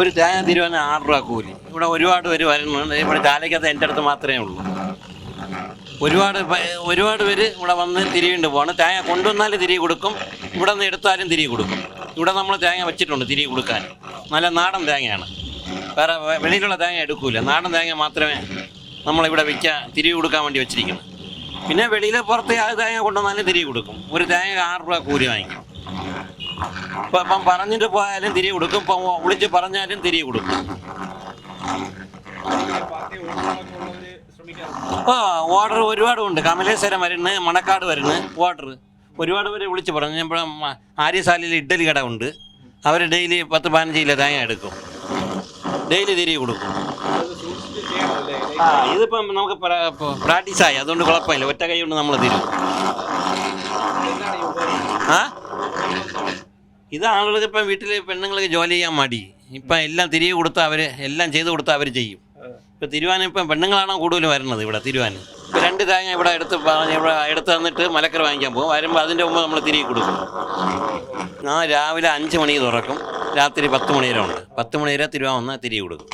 ഒരു തേങ്ങ തിരുവാൻ 6 രൂപ കൂലി. ഇവിടെ ഒരുപാട് പേര് വരുന്നുണ്ട്. ഇവിടെ ചാലയ്ക്കകത്ത് എൻ്റെ അടുത്ത് മാത്രമേ ഉള്ളൂ. ഒരുപാട് പേര് ഇവിടെ വന്ന് തിരികൊണ്ട് പോവാണ്. തേങ്ങ കൊണ്ടുവന്നാലും തിരികെ കൊടുക്കും, ഇവിടെ നിന്ന് എടുത്താലും തിരികെ കൊടുക്കും. ഇവിടെ നമ്മൾ തേങ്ങ വെച്ചിട്ടുണ്ട് തിരികെ കൊടുക്കാൻ. നല്ല നാടൻ തേങ്ങയാണ്, വേറെ വെളിയിലുള്ള തേങ്ങ എടുക്കൂല. നാടൻ തേങ്ങ മാത്രമേ നമ്മളിവിടെ തിരികെ കൊടുക്കാൻ വേണ്ടി വെച്ചിരിക്കുന്നു. പിന്നെ വെളിയിൽ പുറത്ത് ആ തേങ്ങ കൊണ്ടുവന്നാലും തിരികെ കൊടുക്കും. ഒരു തേങ്ങ 6 രൂപ കൂലി വാങ്ങിക്കും. ഇപ്പം പറഞ്ഞിട്ട് പോയാലും തിരികെ കൊടുക്കും, ഇപ്പം വിളിച്ച് പറഞ്ഞാലും തിരികെ കൊടുക്കും. ഓർഡർ ഒരുപാടുണ്ട്. കമലേശ്വരം വരുന്നു, മണക്കാട് വരുന്നു ഓർഡർ. ഒരുപാട് പേര് വിളിച്ച് പറഞ്ഞു. ഞാൻ ആര്യശാലയിൽ ഇഡ്ഡലി കട ഉണ്ട്, അവർ ഡെയിലി 10-15 കിലോ തേങ്ങ എടുക്കും, ഡെയിലി തിരികെ കൊടുക്കും. ഇതിപ്പം നമുക്ക് പ്രാക്ടീസായി, അതുകൊണ്ട് കുഴപ്പമില്ല. ഒറ്റ കൈ കൊണ്ട് നമ്മൾ തരും. ഇത് ആളുകൾക്ക് ഇപ്പം വീട്ടിൽ പെണ്ണുങ്ങൾക്ക് ജോലി ചെയ്യാൻ മടി. ഇപ്പം എല്ലാം തിരികെ കൊടുത്താൽ എല്ലാം ചെയ്ത് കൊടുത്താൽ അവർ ചെയ്യും. ഇപ്പം തിരുവാനും ഇപ്പം പെണ്ണുങ്ങളാണോ കൂടുതലും വരുന്നത് ഇവിടെ തിരുവാനും. ഇപ്പം 2 തേങ്ങ ഇവിടെ എടുത്ത് തന്നിട്ട് മലക്കറി വാങ്ങിക്കാൻ പോകും. വരുമ്പോൾ അതിൻ്റെ മുമ്പ് നമ്മൾ തിരികെ കൊടുക്കും. ഞാൻ രാവിലെ 5 മണിക്ക് തുറക്കും, രാത്രി 10 മണി വരെ ഉണ്ട്. 10 മണി വരെ തിരുവാൻ വന്നാൽ തിരികെ കൊടുക്കും.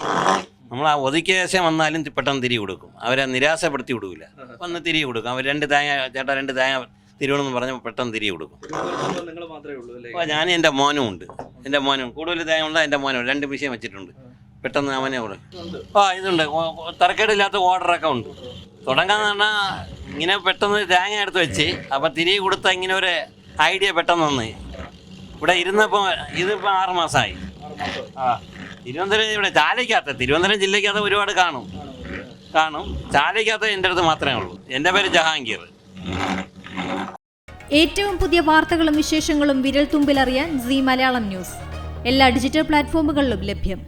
നമ്മൾ ആ ഒതുക്കിയ ശേഷം വന്നാലും പെട്ടെന്ന് തിരികെ കൊടുക്കും. അവരെ നിരാശപ്പെടുത്തി വിടൂല, വന്ന് തിരികെ കൊടുക്കും. അവർ 2 തേങ്ങ ചേട്ടാ 2 തേങ്ങ തിരുവണമെന്ന് പറഞ്ഞപ്പോൾ പെട്ടെന്ന് തിരികെ കൊടുക്കും. അപ്പോൾ ഞാനും എൻ്റെ മോനും ഉണ്ട്. എൻ്റെ മോനും കൂടുതൽ തേങ്ങ ഉള്ള എൻ്റെ മോനും 2 വിഷയം വെച്ചിട്ടുണ്ട്. പെട്ടെന്ന് അവനെ കൂടെ ഇതുണ്ട്. തരക്കേടില്ലാത്ത ഓർഡറൊക്കെ ഉണ്ട്. തുടങ്ങാന്ന് പറഞ്ഞാൽ ഇങ്ങനെ പെട്ടെന്ന് തേങ്ങ എടുത്ത് വെച്ച് അപ്പോൾ തിരികെ കൊടുത്താൽ ഇങ്ങനെ ഒരു ഐഡിയ പെട്ടെന്ന് വന്ന് ഇവിടെ ഇരുന്നപ്പോൾ ഇതിപ്പോൾ 6 മാസമായി. തിരുവനന്തപുരം ഇവിടെ തിരുവനന്തപുരം ജില്ലയ്ക്കകത്ത് ഒരുപാട് കാണും. ചാലയ്ക്കകത്ത് എൻ്റെ അടുത്ത് മാത്രമേ ഉള്ളൂ. എൻ്റെ പേര് ജഹാംഗീർ. ഏറ്റവും പുതിയ വാർത്തകളും വിശേഷങ്ങളും വിരൽ തുമ്പിലറിയാൻ സീ മലയാളം ന്യൂസ് എല്ലാ ഡിജിറ്റൽ പ്ലാറ്റ്ഫോമുകളിലും ലഭ്യം.